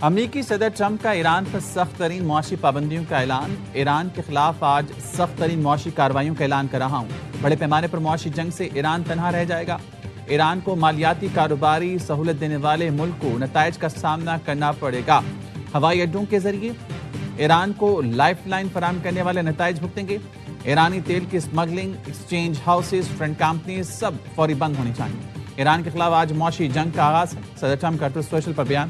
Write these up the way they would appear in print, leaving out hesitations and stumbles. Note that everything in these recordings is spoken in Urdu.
امریکی صدر ٹرمپ کا ایران پر سخت ترین معاشی پابندیوں کا اعلان۔ ایران کے خلاف آج سخت ترین معاشی کارروائیوں کا اعلان کر رہا ہوں۔ بڑے پیمانے پر معاشی جنگ سے ایران تنہا رہ جائے گا۔ ایران کو مالیاتی کاروباری سہولت دینے والے ملک کو نتائج کا سامنا کرنا پڑے گا۔ ہوائی اڈوں کے ذریعے ایران کو لائف لائن فراہم کرنے والے نتائج بھگتیں گے۔ ایرانی تیل کی اسمگلنگ، ایکسچینج ہاؤسز، فرنٹ کمپنیز سب فوری بند ہونی چاہیے۔ ایران کے خلاف آج معاشی جنگ کا آغاز ہے۔ صدر ٹرمپ کا ٹروتھ سوشل پر بیان۔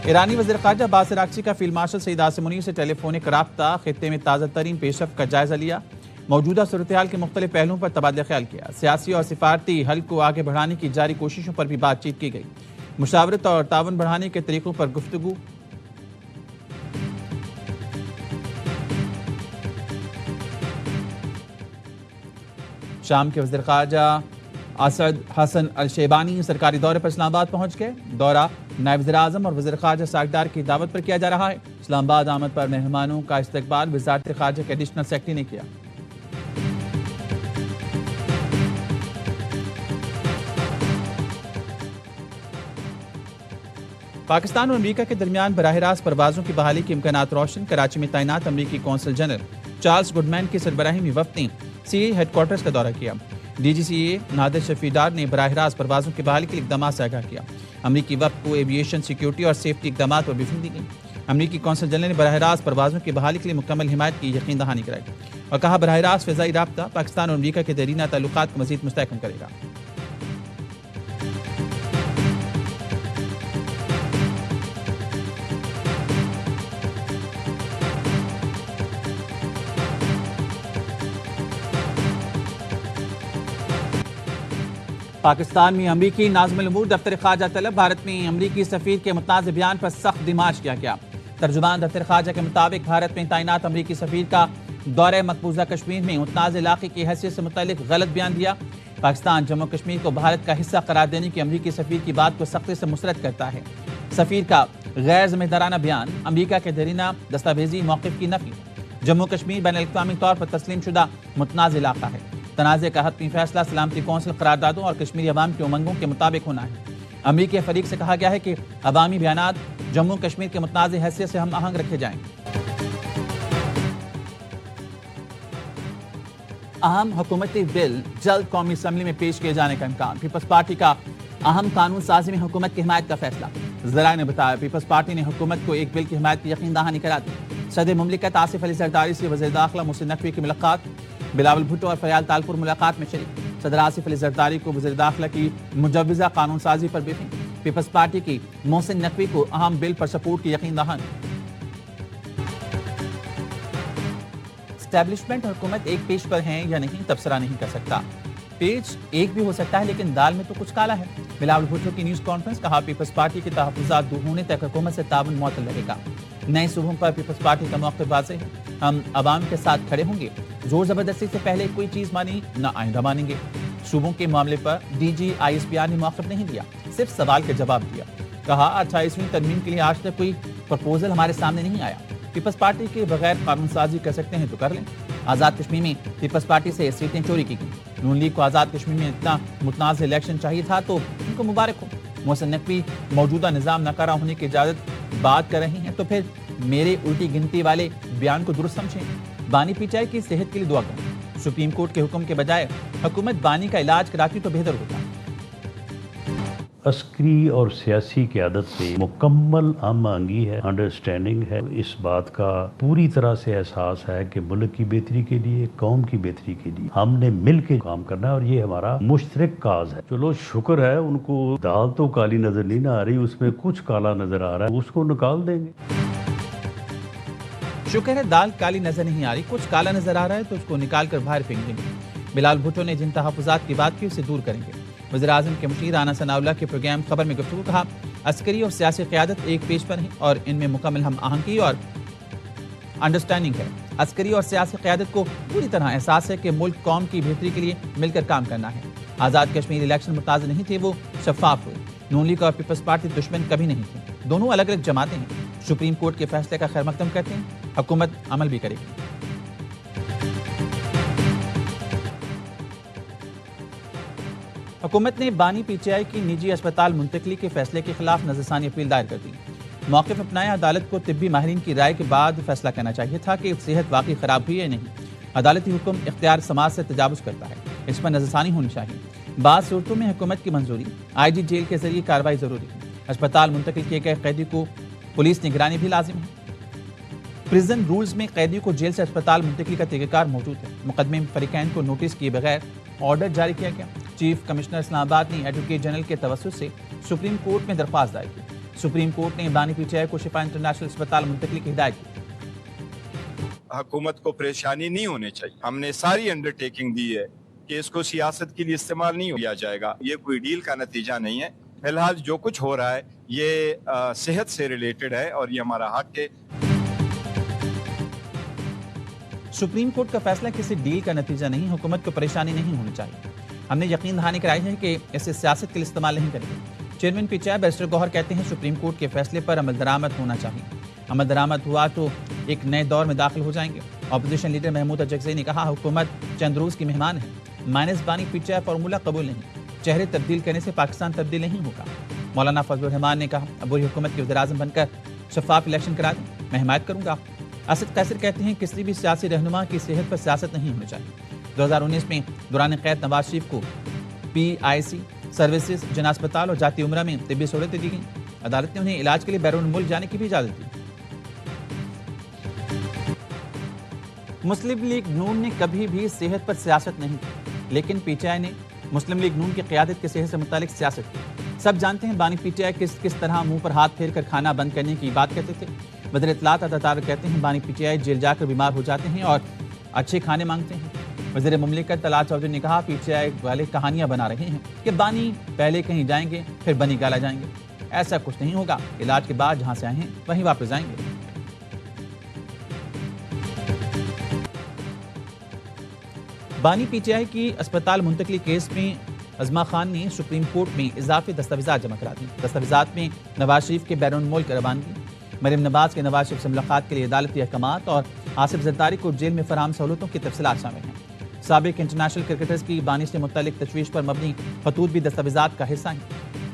ایرانی وزیر خارجہ عباس عراقچی کا فیلڈ مارشل سعید عاصم منیر سے ٹیلی فونک رابطہ، خطے میں تازہ ترین پیش رفت کا جائزہ لیا، موجودہ صورتحال کے مختلف پہلوؤں پر تبادلہ خیال کیا، سیاسی اور سفارتی حل کو آگے بڑھانے کی جاری کوششوں پر بھی بات چیت کی گئی، مشاورت اور تعاون بڑھانے کے طریقوں پر گفتگو۔ شام کے وزیر خارجہ اسد حسن الشیبانی سرکاری دورے پر اسلام آباد پہنچ گئے۔ دورہ نائب وزیر اعظم اور وزیر خارجہ ساکھدار کی دعوت پر کیا جا رہا ہے۔ اسلام آباد آمد پر مہمانوں کا استقبال وزارت خارجہ کے ایڈیشنل سیکرٹری نے کیا۔ پاکستان اور امریکہ کے درمیان براہ راست پروازوں کی بحالی کے امکانات روشن۔ کراچی میں تعینات امریکی قونصل جنرل چارلس گڈمین کی سربراہی میں وفد نے سی اے ہیڈ کوارٹرز کا دورہ کیا۔ ڈی جی سی اے نادر شفیع ڈار نے براہ راست پروازوں کی بحالی کے لیے اقدامات سے آگاہ کیا۔ امریکی وفد کو ایویشن سیکیورٹی اور سیفٹی اقدامات پر بریفنگ دی گئی۔ امریکی قونصل جنرل نے براہ راست پروازوں کی بحالی کے لیے مکمل حمایت کی یقین دہانی کرائی اور کہا براہ راست فضائی رابطہ پاکستان اور امریکہ کے دیرینہ تعلقات کو مزید مستحکم کرے گا۔ پاکستان میں امریکی ناظم الامور دفتر خارجہ طلب۔ بھارت میں امریکی سفیر کے متنازع بیان پر سخت ڈیمارچ کیا گیا۔ ترجمان دفتر خارجہ کے مطابق بھارت میں تعینات امریکی سفیر کا دورہ مقبوضہ کشمیر میں متنازع علاقے کی حیثیت سے متعلق غلط بیان دیا۔ پاکستان جموں کشمیر کو بھارت کا حصہ قرار دینے کی امریکی سفیر کی بات کو سختی سے مسترد کرتا ہے۔ سفیر کا غیر ذمہ دارانہ بیان امریکہ کے دیرینہ دستاویزی موقف کی نفی۔ جموں کشمیر بین الاقوامی طور پر تسلیم شدہ متنازع علاقہ ہے۔ تنازع کا حتمی فیصلہ سلامتی کونسل قراردادوں اور کشمیری عوام کے امنگوں کے مطابق ہونا ہے۔ امریکی فریق سے کہا گیا ہے کہ عوامی بیانات جموں کشمیر کے متنازع حیثیت سے ہم آہنگ رکھے جائیں۔ اہم حکومتی بل جلد قومی اسمبلی میں پیش کیے جانے کا امکان۔ پیپلز پارٹی کا اہم قانون سازی میں حکومت کی حمایت کا فیصلہ۔ ذرائع نے بتایا پیپلز پارٹی نے حکومت کو ایک بل کی حمایت کی یقین دہانی کرا دی۔ صدر مملکت آصف علی زرداری سے وزیر داخلہ محسن نقوی کی ملاقات۔ بلاول بھٹو اور فیال تالپور ملاقات میں شریک۔ صدر آصف علی زرداری کو وزیر داخلہ کی مجوزہ قانون سازی پر بریفنگ۔ پیپلز پارٹی کی محسن نقوی کو اہم بل پر سپورٹ کی یقین دہانی۔ اسٹیبلشمنٹ اور حکومت ایک پیج پر ہیں یا نہیں تبصرہ نہیں کر سکتا۔ پیج ایک بھی ہو سکتا ہے لیکن دال میں تو کچھ کالا ہے۔ بلاول بھٹو کی نیوز کانفرنس، کہا پیپلز پارٹی کے تحفظات دور ہونے تک حکومت سے تعاون معطل رہے گا۔ نئے صوبوں پر پیپلز پارٹی کا موقف واضح ہے، ہم عوام کے ساتھ کھڑے ہوں گے۔ زور زبردستی سے پہلے کوئی چیز مانی نہ آئندہ مانیں گے۔ صوبوں کے معاملے پر D G I S P R نے موقف نہیں دیا، صرف سوال کا جواب دیا۔ کہا 28ویں ترمیم کے لیے آج تک کوئی پرپوزل ہمارے سامنے نہیں آیا۔ پیپلز پارٹی کے بغیر قانون سازی کر سکتے ہیں تو کر لیں۔ آزاد کشمیر میں پیپلز پارٹی سے سیٹیں چوری کی گئیں۔ نون لیگ کو آزاد کشمیر میں اتنا متنازع الیکشن چاہیے تھا تو ان کو مبارک ہو۔ محسن نقوی موجودہ نظام ناکارہ ہونے کی اجازت بات کر رہی ہیں تو پھر میرے الٹی گنتی والے بیان کو درست سمجھیں۔ بانی پی ٹی آئی کی صحت کے لیے دعا کریں۔ سپریم کورٹ کے حکم کے بجائے حکومت بانی کا علاج کراتی تو بہتر ہوتا۔ عسکری اور سیاسی قیادت سے مکمل ہم آہنگی ہے، انڈرسٹینڈنگ ہے۔ اس بات کا پوری طرح سے احساس ہے کہ ملک کی بہتری کے لیے، قوم کی بہتری کے لیے ہم نے مل کے کام کرنا ہے اور یہ ہمارا مشترک کاز ہے۔ چلو شکر ہے ان کو دال تو کالی نظر نہیں آ رہی، اس میں کچھ کالا نظر آ رہا ہے، اس کو نکال دیں گے۔ شکر ہے دال کالی نظر نہیں آ رہی، کچھ کالا نظر آ رہا ہے تو اس کو نکال کر باہر پھینک دیں گے۔ بلاول بھٹو نے جن تحفظات کی بات کی اسے دور کریں گے۔ وزیر اعظم کے مشیر رانا ثناء اللہ کے پروگرام خبر میں گفتگو، کہا عسکری اور سیاسی قیادت ایک پیج پر ہیں اور ان میں مکمل ہم آہنگی اور انڈرسٹینڈنگ ہے۔ عسکری اور سیاسی قیادت کو پوری طرح احساس ہے کہ ملک قوم کی بہتری کے لیے مل کر کام کرنا ہے۔ آزاد کشمیر الیکشن متنازع نہیں تھے، وہ شفاف ہوئے۔ نون لیگ اور پیپلز پارٹی دشمن کبھی نہیں تھے، دونوں الگ الگ جماعتیں ہیں۔ سپریم کورٹ کے فیصلے کا خیر مقدم کرتے ہیں، حکومت عمل بھی کرے گی۔ حکومت نے بانی پی ٹی آئی کی نجی اسپتال منتقلی کے فیصلے کے خلاف نظرثانی اپیل دائر کر دی۔ موقف اپنایا، عدالت کو طبی ماہرین کی رائے کے بعد فیصلہ کرنا چاہیے تھا کہ صحت واقعی خراب ہوئی یا نہیں۔ عدالتی حکم اختیار سماعت سے تجاوز کرتا ہے، اس پر نظرثانی ہونی چاہیے۔ بعض صورتوں میں حکومت کی منظوری، آئی جی جیل کے ذریعے کارروائی ضروری ہے۔ اسپتال منتقل کیے گئے قیدی کو پولیس نگرانی بھی لازم ہے۔ پریزن رولز میں قیدی کو جیل سے اسپتال منتقلی کا طریقہ کار موجود ہے۔ مقدمے میں فریقین کو نوٹس کیے بغیر آرڈر جاری کیا گیا۔ چیف کمشنر اسلام آباد نے ایڈوکیٹ جنرل کے توسط سے سپریم کورٹ میں درخواست دائر کی۔ سپریم کورٹ نے بانی پی ٹی آئی کو شفا انٹرنیشنل اسپتال منتقلی کی ہدایت کی۔ حکومت کو پریشانی نہیں ہونے چاہیے۔ ہم نے ساری انڈرٹیکنگ دی ہے کہ اس کو سیاست کے لیے استعمال نہیں کیا جائے گا۔ یہ کوئی ڈیل کا نتیجہ نہیں ہے۔ فی الحال جو کچھ ہو رہا ہے یہ صحت سے ریلیٹڈ ہے اور یہ ہمارا حق ہے۔ سپریم کورٹ کا فیصلہ کسی ڈیل کا نتیجہ نہیں، حکومت کو پریشانی نہیں ہونی چاہیے۔ ہم نے یقین دہانی کرائی ہے کہ اسے سیاست کے لیے استعمال نہیں کریں گے۔ Chairman P T I barrister Gohar کہتے ہیں سپریم کورٹ کے فیصلے پر عمل درآمد ہونا چاہیے۔ عمل درآمد ہوا تو ایک نئے دور میں داخل ہو جائیں گے۔ اپوزیشن لیڈر محمود اچکزئی نے کہا حکومت چند روز کی مہمان ہے، مائنس بانی پی ٹی آئی فارمولہ قبول نہیں، چہرے تبدیل کرنے سے پاکستان تبدیل نہیں ہوگا۔ مولانا فضل الرحمان نے کہا عبوری حکومت کے وزیراعظم بن کر شفاف الیکشن کرا دیں، میں حمایت کروں گا۔ اسد قیصر کہتے ہیں کسی بھی سیاسی رہنما کی صحت پر سیاست نہیں ہونی چاہیے۔ 2019 میں دوران قید نواز شریف کو پی آئی سی سروسز، جنا اسپتال اور جاتی عمرہ میں طبی سہولتیں دی گئیں۔ عدالت نے انہیں علاج کے لیے بیرون ملک جانے کی بھی اجازت دی۔ مسلم لیگ نون نے کبھی بھی صحت پر سیاست نہیں کی، لیکن پی ٹی آئی نے مسلم لیگ نون کی قیادت کی صحت سے متعلق سیاست کی۔ سب جانتے ہیں بانی پی ٹی آئی کس طرح منہ پر ہاتھ پھیر کر کھانا بند کرنے کی بات کرتے تھے۔ وزیر اطلاعات عطا کہتے ہیں بانی پی ٹی آئی جیل جا کر بیمار ہو جاتے ہیں اور اچھے کھانے مانگتے ہیں۔ وزیر مملکت طلعت چودھری نے کہا پی ٹی آئی والے کہانیاں بنا رہے ہیں کہ بانی پہلے کہیں جائیں گے پھر بنی گالا جائیں گے۔ ایسا کچھ نہیں ہوگا، علاج کے بعد جہاں سے آئے ہیں وہیں واپس جائیں گے۔ بانی پی ٹی آئی کی اسپتال منتقلی کیس میں عظما خان نے سپریم کورٹ میں اضافی دستاویزات جمع کرا دی۔ دستاویزات میں نواز شریف کے بیرون ملک روانگی، مریم نواز کے نواز شریف سے ملاقات کے لیے عدالتی احکامات اور آصف زرداری کو جیل میں فراہم سہولتوں کی تفصیلات شامل ہیں۔ سابق انٹرنیشنل کرکٹرز کی بانی سے متعلق تشویش پر مبنی خطوط بھی دستاویزات کا حصہ ہیں۔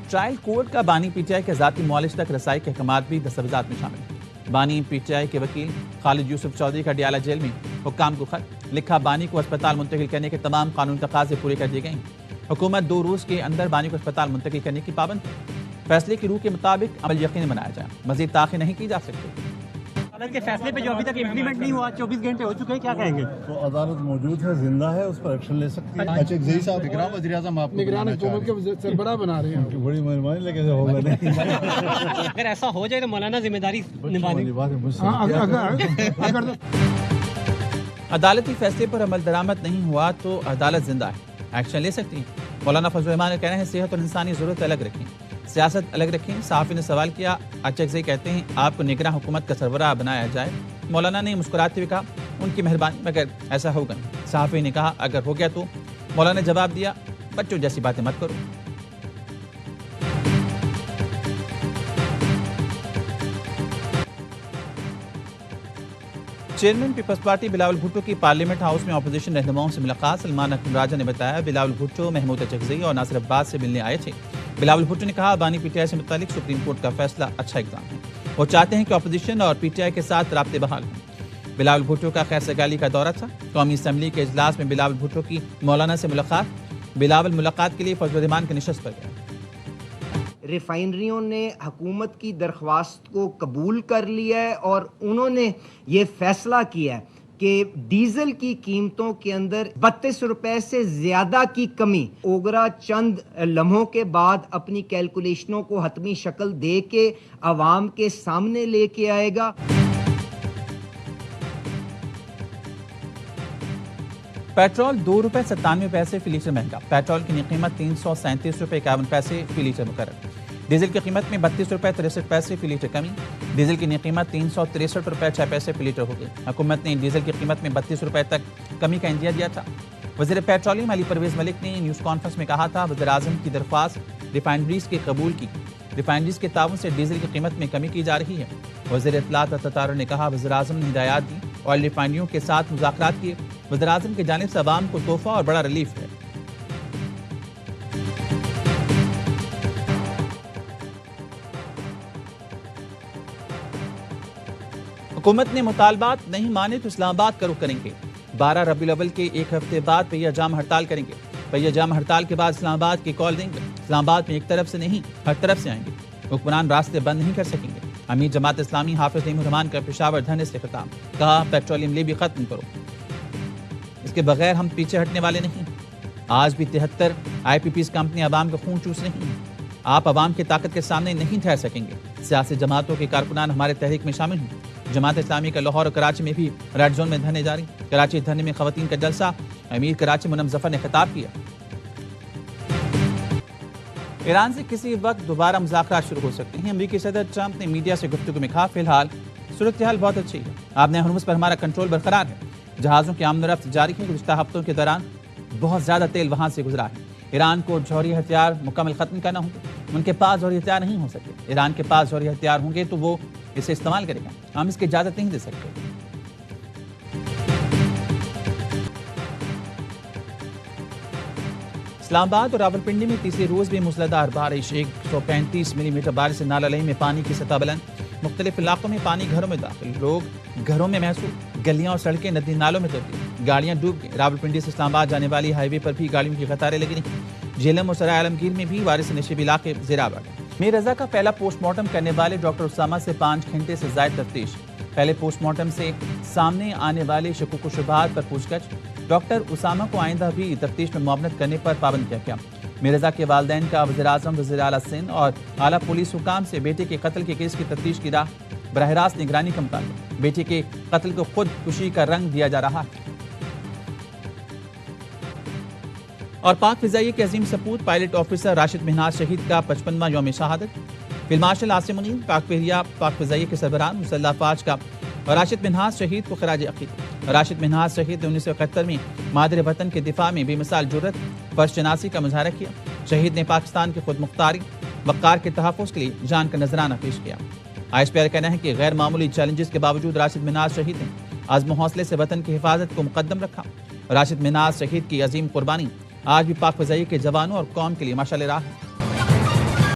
ٹرائل کورٹ کا بانی پی ٹی آئی کے ذاتی معالج تک رسائی کے احکامات بھی دستاویزات میں شامل ہیں۔ بانی پی ٹی آئی کے وکیل خالد یوسف چودھری کا ڈیالہ جیل میں حکام کو خط لکھا، بانی کو اسپتال منتقل کرنے کے تمام قانونی تقاضے پورے کر دیے گئے ہیں۔ حکومت 2 روز کے اندر بانی کو اسپتال منتقل کرنے کی پابند ہے۔ فیصلے کی روح کے مطابق عمل یقینی بنایا جائے، مزید تاخیر نہیں کی جا سکتی۔ عدالت کے فیصلے پہ جو ابھی تک امپلیمنٹ نہیں ہوا، 24 گھنٹے ہو چکے ہیں، کیا کہیں گے؟ تو عدالت موجود ہے، زندہ ہے، اس پر ایکشن لے سکتی ہے۔ اچکزئی صاحب نگران وزیر اعظم آپ کو نگران حکومت کے سربراہ بنا رہے ہیں، بڑی مہربانی، لیکن ہوگا نہیں۔ اگر ایسا ہو جائے تو مولانا ذمہ داری نبھانے۔ عدالتی فیصلے پر عمل درآمد نہیں ہوا تو عدالت زندہ ہے، ایکشن لے سکتی ہے۔ مولانا فضل الرحمان کہہ رہے ہیں صحت اور انسانی ضرورت الگ رکھیں، سیاست الگ رکھیں۔ صحافی نے سوال کیا، اچکزئی کہتے ہیں آپ کو نگراں حکومت کا سربراہ بنایا جائے۔ مولانا نے مسکراتے ہوئے کہا ان کی مہربانی، مگر ایسا ہوگا نہیں۔ صحافی نے کہا اگر ہو گیا تو؟ مولانا نے جواب دیا بچوں جیسی باتیں مت کرو۔ چیئرمین پیپلز پارٹی بلاول بھٹو کی پارلیمنٹ ہاؤس میں اپوزیشن رہنماؤں سے ملاقات۔ سلمان اکرم راجہ نے بتایا بلاول بھٹو محمود اچکزئی اور ناصر عباس سے ملنے آئے تھے۔ بلاول بھٹو نے کہا بانی پی ٹی آئی سے متعلق سپریم کورٹ کا فیصلہ اچھا اقدام ہے، وہ چاہتے ہیں کہ اپوزیشن اور پی ٹی آئی کے ساتھ رابطے بحال ہوں۔ بلاول بھٹو کا خیر سگالی کا دورہ تھا۔ قومی اسمبلی کے اجلاس میں بلاول بھٹو کی مولانا سے ملاقات۔ بلاول ملاقات کے لیے فضل الرحمان کی نشست پر گئے۔ ریفائنریوں نے حکومت کی درخواست کو قبول کر لیا ہے اور انہوں نے یہ فیصلہ کیا ہے کہ ڈیزل کی قیمتوں کے اندر 32 روپے سے زیادہ کی کمی اوگرا چند لمحوں کے بعد اپنی کیلکولیشنوں کو حتمی شکل دے کے عوام کے سامنے لے کے آئے گا۔ پیٹرول 2 روپے 97 پیسے فی لیٹر مہنگا۔ پیٹرول کی نئی قیمت 337 روپے 51 پیسے فی لیٹر مقرر۔ ڈیزل کی قیمت میں 32 روپے 63 پیسے فی لیٹر کمی۔ ڈیزل کی نئی قیمت 363 روپے 6 پیسے فی لیٹر ہو گئی۔ حکومت نے ڈیزل کی قیمت میں 32 روپے تک کمی کا اندیا دیا تھا۔ وزیر پیٹرولیم علی پرویز ملک نے نیوز کانفرنس میں کہا تھا وزیر اعظم کی درخواست ریفائنریز کے قبول کی، ریفائنریز کے تعاون سے ڈیزل کی قیمت میں کمی کی جا رہی ہے۔ وزیر اطلاعات عطا نے کہا وزیر اعظم نے ہدایات دی، آئل ریفائنریوں کے ساتھ مذاکرات کیے۔ وزیر اعظم کی جانب سے عوام کو تحفہ اور بڑا ریلیف ہے۔ حکومت نے مطالبات نہیں مانے تو اسلام آباد کا رخ کریں گے. 12 ربیع الاول کے ایک ہفتے بعد پہیہ جام ہڑتال کریں گے. پہیہ جام ہڑتال کے بعد اسلام آباد کی کال دیں گے. اسلام آباد میں ایک طرف سے نہیں ہر طرف سے آئیں گے. حکمران راستے بند نہیں کر سکیں گے. امیر جماعت اسلامی حافظ نعیم الرحمان کا پشاور دھرنے سے خطاب. کہا پیٹرولیم لیبی ختم کرو, اس کے بغیر ہم پیچھے ہٹنے والے نہیں. آج بھی 73 IPPs کمپنی عوام کا خون چوس رہی ہیں. آپ عوام کی طاقت کے سامنے نہیں ٹھہر سکیں گے. سیاسی جماعتوں کے کارکنان ہمارے تحریک میں شامل ہیں. جماعت اسلامی کا لاہور اور کراچی میں بھی ریڈ زون میں دھرنے جاری. کراچی دھرنے میں خواتین کا جلسہ. امیر کراچی منم ظفر نے خطاب کیا. ایران سے کسی وقت دوبارہ مذاکرات شروع ہو سکتے ہیں. امریکی صدر ٹرمپ نے میڈیا سے گفتگو میں کہا فی الحال صورتحال بہت اچھی ہے. آبِ ہرمز پر ہمارا کنٹرول برقرار ہے. جہازوں کی آمد و رفت جاری ہے. گزشتہ ہفتوں کے دوران بہت زیادہ تیل وہاں سے گزرا ہے. ایران کو جوہری ہتھیار مکمل ختم کرنا ہوں گے. ان کے پاس جوہری ہتھیار نہیں ہو سکتے. ایران کے پاس جوہری ہتھیار ہوں گے تو وہ اسے استعمال کرے گا. ہم اس کی اجازت نہیں دے سکتے. اسلام آباد اور راولپنڈی میں تیسرے روز بھی موسلادھار بارش. 135 ملی میٹر بارش سے نالہ لئی میں پانی کی سطح بلند. مختلف علاقوں میں پانی گھروں میں داخل. لوگ گھروں میں محصور. گلیاں اور سڑکیں ندی نالوں میں تبدیل. گاڑیاں ڈوب گئیں. راولپنڈی سے اسلام آباد جانے والی ہائی وے پر بھی گاڑیوں کی قطاریں لگی رہیں. جہلم اور سرائے عالمگیر میں بھی بارش سے نشیب علاقے زیر آب آ گئے. میر رضا کا پہلا پوسٹ مارٹم کرنے والے ڈاکٹر اسامہ سے 5 گھنٹے سے زائد تفتیش. پہلے پوسٹ مارٹم سے سامنے آنے والے شکوک و شبہات پر پوچھ گچھ. ڈاکٹر اسامہ کو آئندہ بھی تفتیش میں معاونت کرنے پر پابند کیا گیا. میر رضا کے والدین کا وزیر اعظم وزیر اعلیٰ سندھ اور اعلیٰ پولیس حکام سے بیٹے کے قتل کے کیس کی تفتیش کی راہ. براہ راست نگرانی کا مطالبہ. بیٹے کے قتل کو خود کشی کا رنگ دیا جا رہا ہے. اور پاک فضائیہ کے عظیم سپوت پائلٹ آفیسر راشد منہاج شہید کا 55واں یوم شہادت. فیلڈ مارشل عاصم منیر پاک بحریہ پاک فضائیہ کے سربراہ مسلح افواج کا راشد منہاج شہید کو خراج عقیدت. راشد منہاج شہید نے 1971 میں مادر وطن کے دفاع میں بے مثال جرت فرض شناسی کا مظاہرہ کیا. شہید نے پاکستان کی خود مختاری وقار کے تحفظ کے لیے جان کا نذرانہ پیش کیا. ISP کا کہنا ہے کہ غیر معمولی چیلنجز کے باوجود راشد منہاج شہید نے عزم و حوصلے سے وطن کی حفاظت کو مقدم رکھا. راشد منہاج شہید کی عظیم قربانی آج بھی پاک فضائیہ کے جوانوں اور قوم کے لیے مشعل راہ ہے.